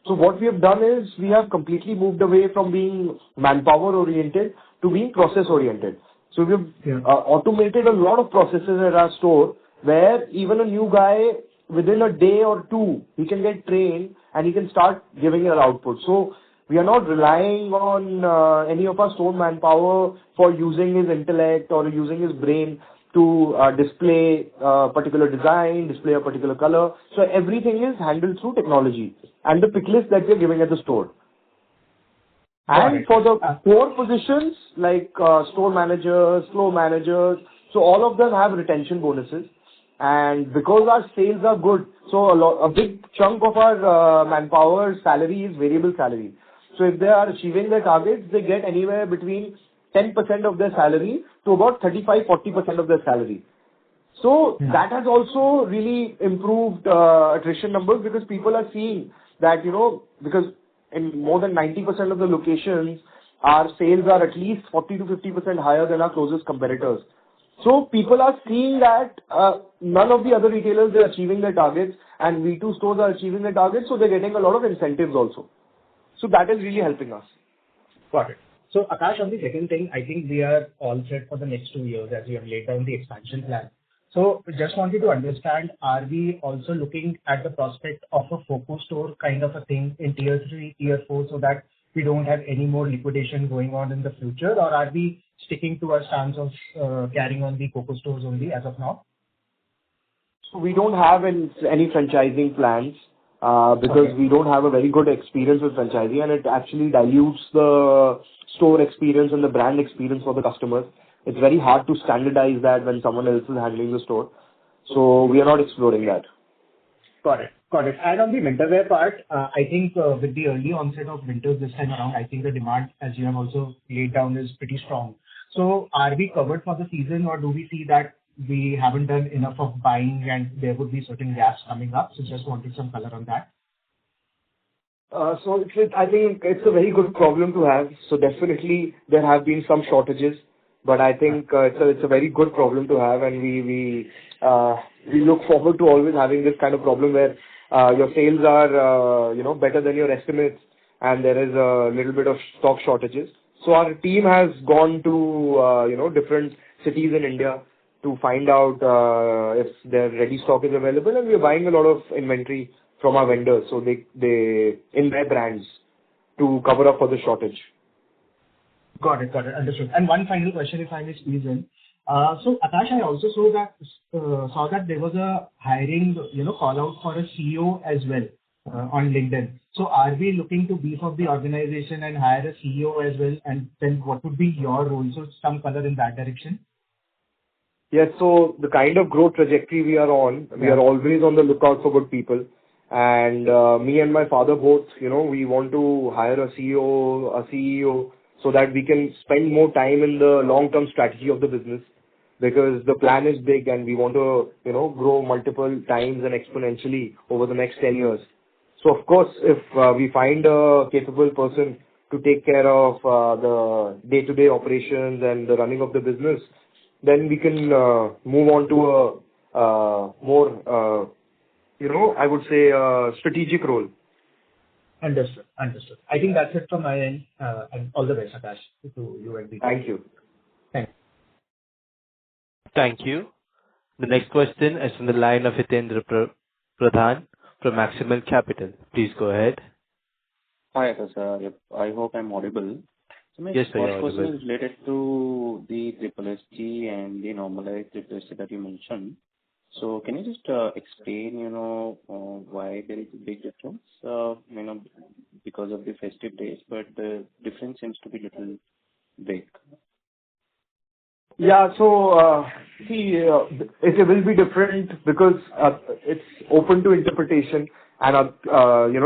Speaker 2: So what we have done is we have completely moved away from being manpower oriented to being process oriented. So we've automated a lot of processes at our store, where even a new guy, within a day or two, he can get trained and he can start giving an output. So we are not relying on any of our store manpower for using his intellect or using his brain to display a particular design, display a particular color. So everything is handled through technology and the pick list that we are giving at the store. And for the core positions like store managers, floor managers, so all of them have retention bonuses. And because our sales are good, so a big chunk of our manpower salary is variable salary. So if they are achieving their targets, they get anywhere between 10% of their salary to about 35-40% of their salary. So that has also really improved attrition numbers, because people are seeing that, because in more than 90% of the locations, our sales are at least 40 to 50% higher than our closest competitors. So people are seeing that none of the other retailers are achieving their targets, and V2 stores are achieving their targets, so they're getting a lot of incentives also. So that is really helping us.
Speaker 11: Got it. So Akash, on the second thing, I think we are all set for the next 2 years as we have laid down the expansion plan. So just wanted to understand, are we also looking at the prospect of a FOCO store kind of a thing in tier 3, tier 4, so that we don't have any more liquidation going on in the future, or are we sticking to our stance of carrying on the FOCO stores only as of now?
Speaker 2: So we don't have any franchising plans because we don't have a very good experience with franchising, and it actually dilutes the store experience and the brand experience for the customers. It's very hard to standardize that when someone else is handling the store. So we are not exploring that.
Speaker 11: Got it. Got it. And on the winter wear part, I think with the early onset of winters this time around, I think the demand, as you have also laid down, is pretty strong. So are we covered for the season, or do we see that we haven't done enough of buying and there would be certain gaps coming up? So just wanted some color on that.
Speaker 2: So I think it's a very good problem to have. So definitely there have been some shortages, but I think it's a very good problem to have, and we look forward to always having this kind of problem where your sales are better than your estimates, and there is a little bit of stock shortages. So our team has gone to different cities in India to find out if their ready stock is available, and we are buying a lot of inventory from our vendors, so they in their brands, to cover up for the shortage.
Speaker 11: Got it. Understood. And one final question, if I may squeeze in. So Akash, I also saw that there was a hiring, call out for a CEO as well on LinkedIn. So are we looking to beef up the organization and hire a CEO as well? And then what would be your role? So some color in that direction.
Speaker 2: Yes. So the kind of growth trajectory we are on, we are always on the lookout for good people. And me and my father both, we want to hire a CEO, so that we can spend more time in the long-term strategy of the business, because the plan is big and we want to, grow multiple times and exponentially over the next 10 years. So of course, if we find a capable person to take care of the day-to-day operations and the running of the business, then we can move on to a more, I would say, strategic role.
Speaker 11: Understood. I think that's it from my end. And all the best, Akash, to you and the team.
Speaker 2: Thank you.
Speaker 11: Thanks.
Speaker 1: Thank you. The next question is from the line of Hitendra Pradhan from Maximal Capital. Please go ahead.
Speaker 12: Hi, sir. I hope I'm audible. So my
Speaker 1: Yes, sir,
Speaker 12: first question is related to the SSSG and the normalized SSSG that you mentioned. So can you just explain, why there is a big difference, because of the festive days, but the difference seems to be little big.
Speaker 2: Yeah. So, it will be different because it's open to interpretation, and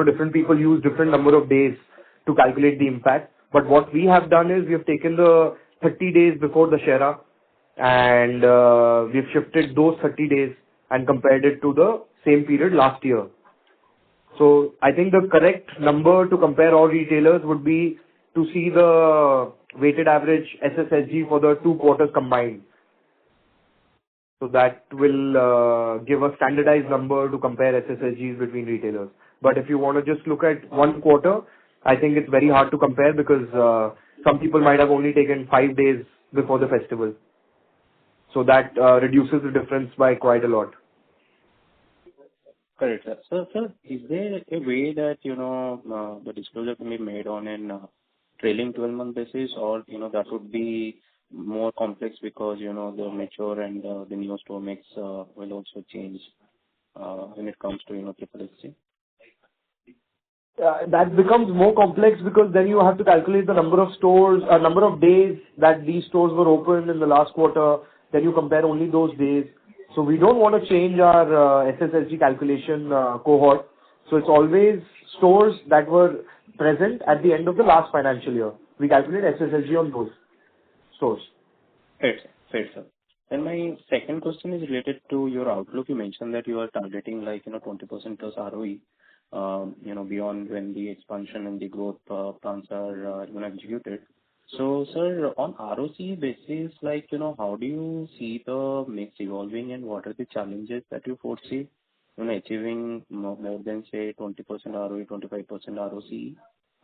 Speaker 2: different people use different number of days to calculate the impact. But what we have done is we have taken the 30 days before the Shera, and we've shifted those 30 days and compared it to the same period last year. So I think the correct number to compare all retailers would be to see the weighted average SSSG for the 2 quarters combined. So that will give a standardized number to compare SSSGs between retailers. But if you want to just look at 1 quarter, I think it's very hard to compare, because some people might have only taken 5 days before the festival. So that reduces the difference by quite a lot.
Speaker 12: Correct, sir. So, sir, is there a way that, the disclosure can be made on an trailing 12-month basis, or, that would be more complex because, the mature and the new store mix will also change when it comes to, triple SC?
Speaker 2: That becomes more complex because then you have to calculate the number of stores, number of days that these stores were open in the last quarter. Then you compare only those days. So we don't want to change our SSSG calculation cohort. So it's always stores that were present at the end of the last financial year. We calculate SSSG on those stores.
Speaker 12: Fair, sir. Fair, sir. And my second question is related to your outlook. You mentioned that you are targeting 20% plus ROE, beyond when the expansion and the growth plans are executed. So, sir, on ROC basis, how do you see the mix evolving, and what are the challenges that you foresee, achieving more than, say, 20% ROE, 25%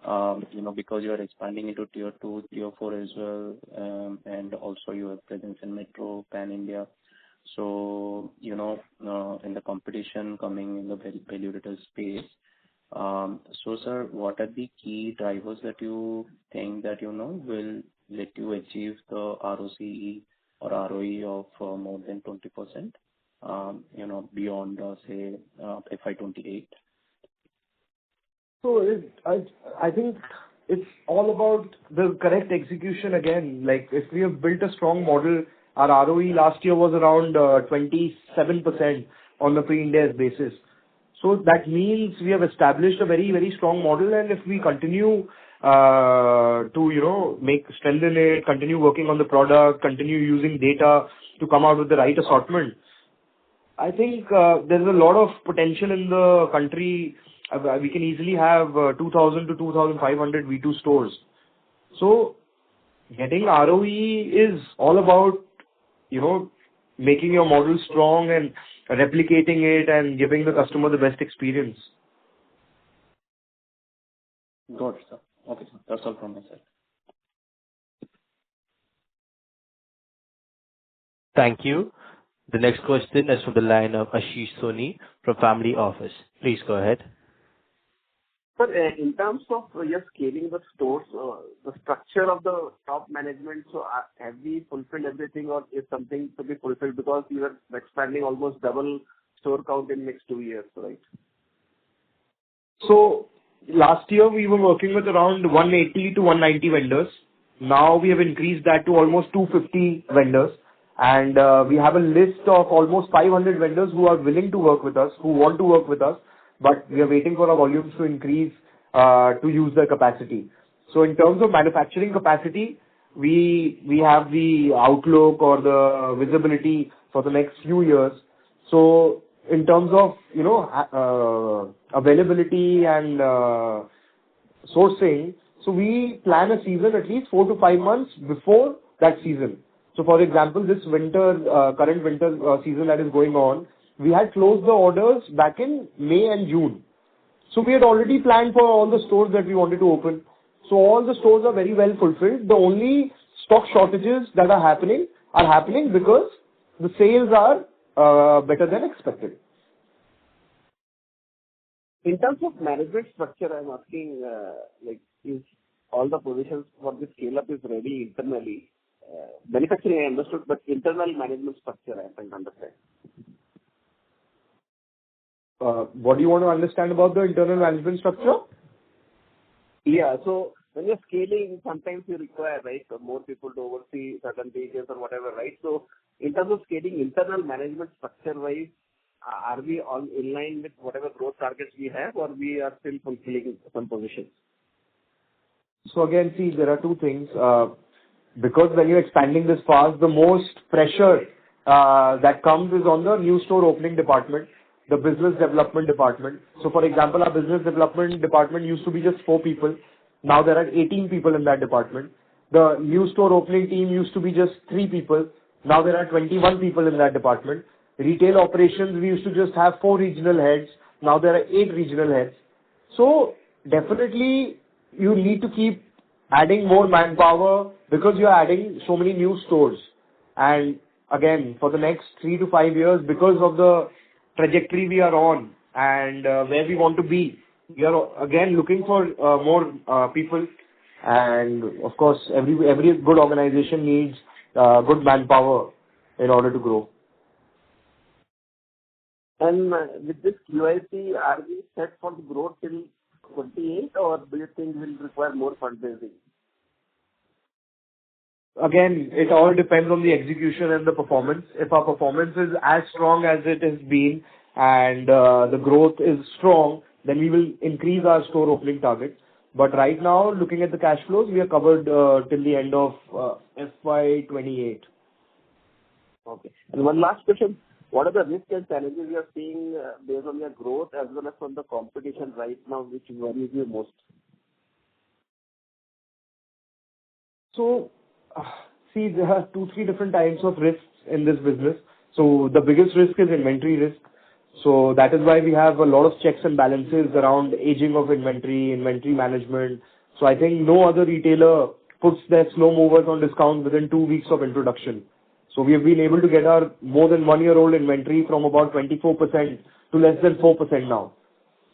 Speaker 12: ROC, because you are expanding into tier 2, tier 4 as well, and also you have presence in metro, pan-India. So, in the competition coming in the value retail space. So, sir, what are the key drivers that you think that, will let you achieve the ROCE or ROE of more than 20%, beyond, say, FY28?
Speaker 2: So I think it's all about the correct execution again. Like if we have built a strong model, our ROE last year was around 27% on the pre-Ind AS basis. So that means we have established a very, very strong model, and if we continue to, strengthen it, continue working on the product, continue using data to come out with the right assortment, I think there's a lot of potential in the country. We can easily have 2,000 to 2,500 V2 stores. So getting ROE is all about, making your model strong and replicating it and giving the customer the best experience.
Speaker 12: Got it, sir. Okay, sir. That's all from my side.
Speaker 1: Thank you. The next question is from the line of Ashish Soni from Family Office. Please go ahead.
Speaker 13: Sir, in terms of your scaling the stores, the structure of the top management, so have we fulfilled everything, or is something to be fulfilled, because you are expanding almost double store count in next 2 years, right?
Speaker 2: So last year we were working with around 180 to 190 vendors. Now we have increased that to almost 250 vendors. And we have a list of almost 500 vendors who are willing to work with us, who want to work with us, but we are waiting for our volumes to increase to use their capacity. So in terms of manufacturing capacity, we have the outlook or the visibility for the next few years. So in terms of, availability and sourcing, so we plan a season at least 4 to 5 months before that season. So for example, this current winter season that is going on, we had closed the orders back in May and June. So we had already planned for all the stores that we wanted to open. So all the stores are very well fulfilled. The only stock shortages that are happening because the sales are better than expected.
Speaker 13: In terms of management structure, I'm asking, is all the positions for the scale-up is ready internally? Manufacturing, I understood, but internal management structure, I can't understand.
Speaker 2: What do you want to understand about the internal management structure?
Speaker 13: Yeah, so when you're scaling, sometimes you require, right, more people to oversee certain pages or whatever, right? So in terms of scaling internal management structure-wise, are we all in line with whatever growth targets we have, or we are still fulfilling some positions?
Speaker 2: So again, see, there are two things. Because when you're expanding this fast, the most pressure that comes is on the new store opening department, the business development department. So for example, our business development department used to be just 4 people. Now there are 18 people in that department. The new store opening team used to be just 3 people. Now there are 21 people in that department. Retail operations, we used to just have 4 regional heads. Now there are 8 regional heads. So definitely you need to keep adding more manpower because you are adding so many new stores. And again, for the next 3 to 5 years, because of the trajectory we are on and where we want to be, we are again looking for more people. And of course, every good organization needs good manpower in order to grow.
Speaker 13: And with this QIP, are we set for the growth till 28, or do you think we'll require more fundraising?
Speaker 2: Again, it all depends on the execution and the performance. If our performance is as strong as it has been and the growth is strong, then we will increase our store opening target. But right now, looking at the cash flows, we are covered till the end of FY28.
Speaker 13: Okay. And one last question. What are the risks and challenges you are seeing based on your growth as well as from the competition right now, which worries you most?
Speaker 2: So, see, there are 2-3 different types of risks in this business. So the biggest risk is inventory risk. So that is why we have a lot of checks and balances around aging of inventory management. So I think no other retailer puts their slow movers on discount within 2 weeks of introduction. So we have been able to get our more than 1-year-old inventory from about 24% to less than 4% now.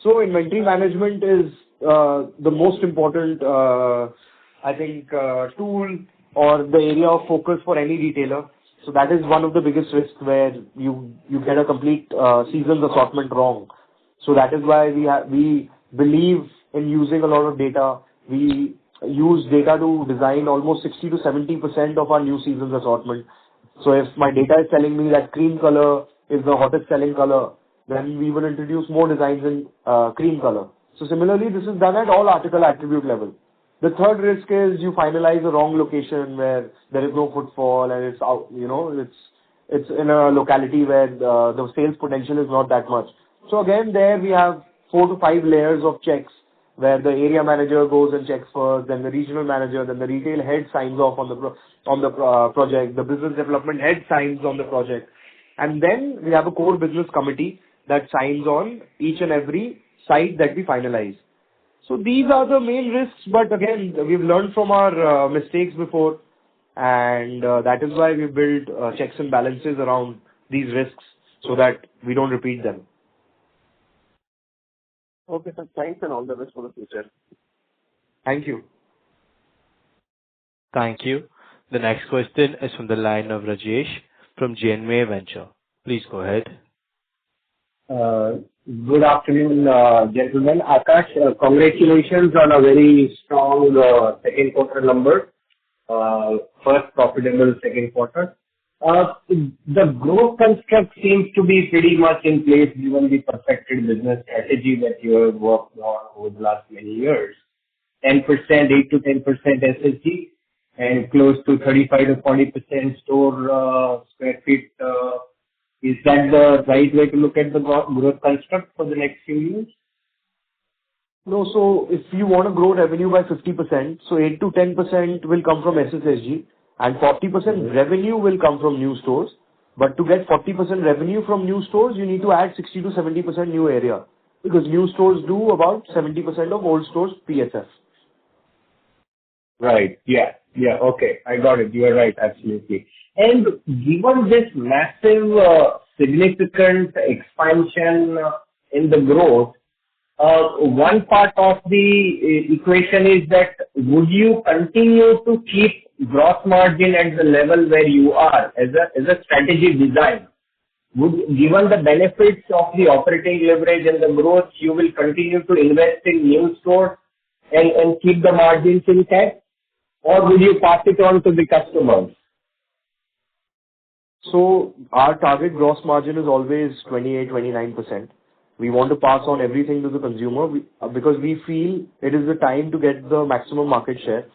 Speaker 2: So inventory management is the most important, I think, tool or the area of focus for any retailer. So that is one of the biggest risks where you get a complete season's assortment wrong. So that is why we believe in using a lot of data. We use data to design almost 60 to 70% of our new season's assortment. So if my data is telling me that cream color is the hottest selling color, then we will introduce more designs in cream color. So similarly, this is done at all article attribute level. The third risk is you finalize a wrong location where there is no footfall and it's out, it's in a locality where the sales potential is not that much. So again, there we have 4 to 5 layers of checks where the area manager goes and checks first, then the regional manager, then the retail head signs off on the project, the business development head signs on the project, and then we have a core business committee that signs on each and every site that we finalize. So these are the main risks, but again, we've learned from our mistakes before, and that is why we built checks and balances around these risks so that we don't repeat them.
Speaker 13: Okay, sir. Thanks and all the best for the future.
Speaker 2: Thank you.
Speaker 1: Thank you. The next question is from the line of Rajesh from JNMA Venture. Please go ahead.
Speaker 14: Good afternoon, gentlemen. Akash, congratulations on a very strong second quarter number. First profitable second quarter. The growth construct seems to be pretty much in place given the perfected business strategy that you have worked on over the last many years. 10%, 8 to 10% SSG and close to 35 to 40% store square feet. Is that the right way to look at the growth construct for the next few years?
Speaker 2: No, so if you want to grow revenue by 50%, so 8 to 10% will come from SSSG and 40% revenue will come from new stores. But to get 40% revenue from new stores, you need to add 60 to 70% new area because new stores do about 70% of old stores PSF.
Speaker 14: Right. Yeah. Okay. I got it. You are right. Absolutely. And given this massive, significant expansion in the growth, one part of the equation is that would you continue to keep gross margin at the level where you are as a strategy design? Given the benefits of the operating leverage and the growth, you will continue to invest in new stores and keep the margins intact? Or will you pass it on to the customers?
Speaker 2: So our target gross margin is always 28-29%. We want to pass on everything to the consumer because we feel it is the time to get the maximum market share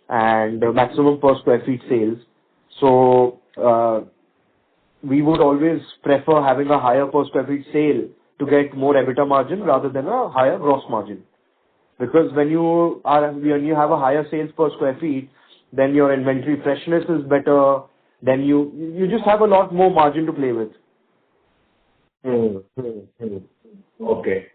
Speaker 2: and the maximum per square feet sales. So we would always prefer having a higher per square feet sale to get more EBITDA margin rather than a higher gross margin. Because when you have a higher sales per square feet, then your inventory freshness is better. Then you just have a lot more margin to play with.
Speaker 14: Okay.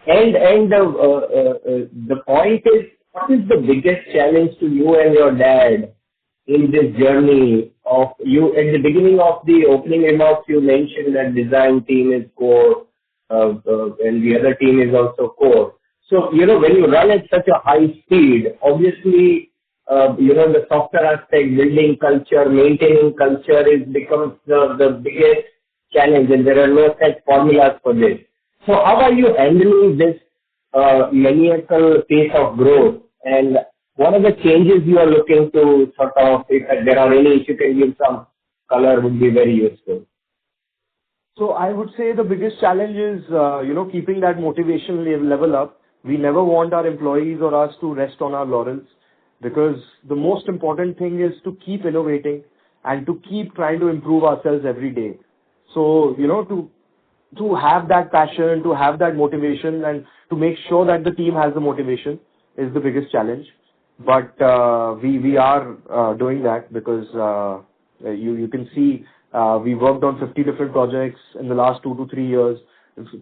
Speaker 14: And the point is, what is the biggest challenge to you and your dad in this journey of you? At the beginning of the opening remarks, you mentioned that design team is core, and the other team is also core. So, when you run at such a high speed, obviously, the software aspect, building culture, maintaining culture becomes the biggest challenge, and there are no set formulas for this. So how are you handling this maniacal pace of growth, and what are the changes you are looking to sort of, if there are any, if you can give some color, would be very useful.
Speaker 2: So I would say the biggest challenge is, keeping that motivation level up. We never want our employees or us to rest on our laurels, because the most important thing is to keep innovating and to keep trying to improve ourselves every day. So, to have that passion, to have that motivation, and to make sure that the team has the motivation is the biggest challenge. But we are doing that, because you can see we worked on 50 different projects in the last 2 to 3 years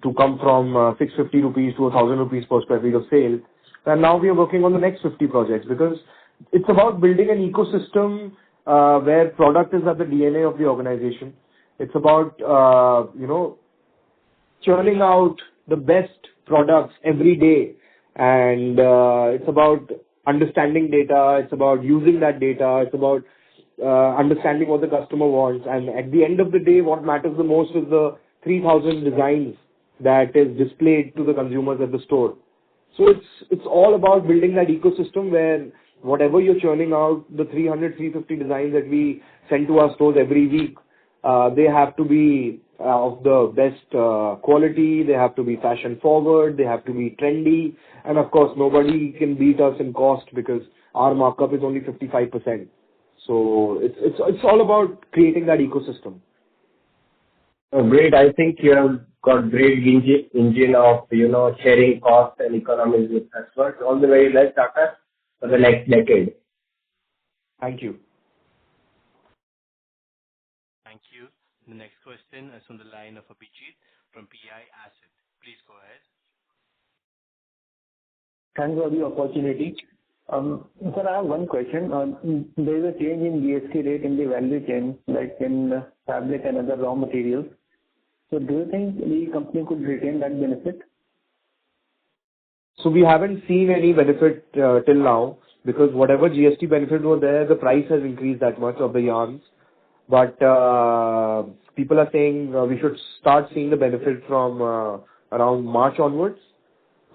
Speaker 2: to come from 650 rupees to 1,000 rupees per square feet of sale. And now we are working on the next 50 projects, because it's about building an ecosystem where product is at the DNA of the organization. It's about, churning out the best products every day. And it's about understanding data. It's about using that data. It's about understanding what the customer wants. And at the end of the day, what matters the most is the 3,000 designs that is displayed to the consumers at the store. So it's all about building that ecosystem where whatever you're churning out, the 300, 350 designs that we send to our stores every week, they have to be of the best quality, they have to be fashion forward, they have to be trendy, and of course nobody can beat us in cost, because our markup is only 55%. So it's all about creating that ecosystem.
Speaker 14: Oh, great. I think you have got great engine of, sharing costs and economies with customers. All the very best, Akash, for the next decade.
Speaker 2: Thank you.
Speaker 1: Thank you. The next question is from the line of Abhijit from PI Asset. Please go ahead.
Speaker 15: Thanks for the opportunity. Sir, I have one question. There is a change in GST rate in the value chain, like in fabric and other raw materials. So do you think the company could retain that benefit?
Speaker 2: So we haven't seen any benefit till now, because whatever GST benefit was there, the price has increased that much of the yarns. But people are saying we should start seeing the benefit from around March onwards.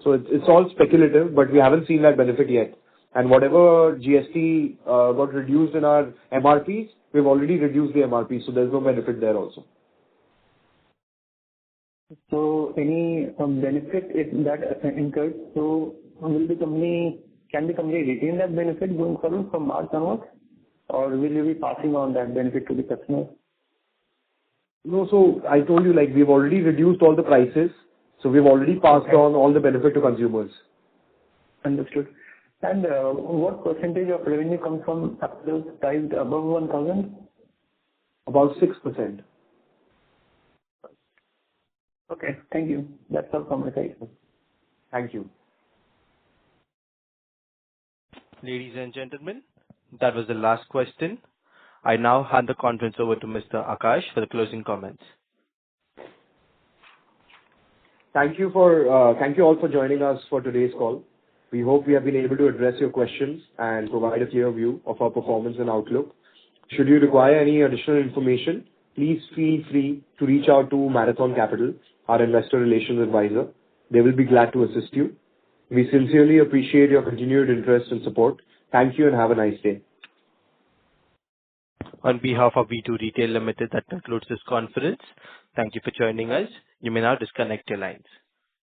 Speaker 2: So it's all speculative, but we haven't seen that benefit yet. And whatever GST got reduced in our MRPs, we've already reduced the MRP, so there's no benefit there also.
Speaker 15: So any benefit if that incurred, so can the company retain that benefit going forward from March onwards, or will you be passing on that benefit to the customer?
Speaker 2: No, so I told you, like, we've already reduced all the prices, so we've already passed on all the benefit to consumers.
Speaker 15: Understood. And what percentage of revenue comes from apparel priced above 1,000?
Speaker 2: About 6%.
Speaker 15: Okay, thank you. That's all from my side.
Speaker 2: Thank you.
Speaker 1: Ladies and gentlemen, that was the last question. I now hand the conference over to Mr. Akash for the closing comments.
Speaker 2: Thank you all for joining us for today's call. We hope we have been able to address your questions and provide a clear view of our performance and outlook. Should you require any additional information, please feel free to reach out to Marathon Capital, our investor relations advisor. They will be glad to assist you. We sincerely appreciate your continued interest and support. Thank you and have a nice day.
Speaker 1: On behalf of V2 Retail Limited, that concludes this conference. Thank you for joining us. You may now disconnect your lines.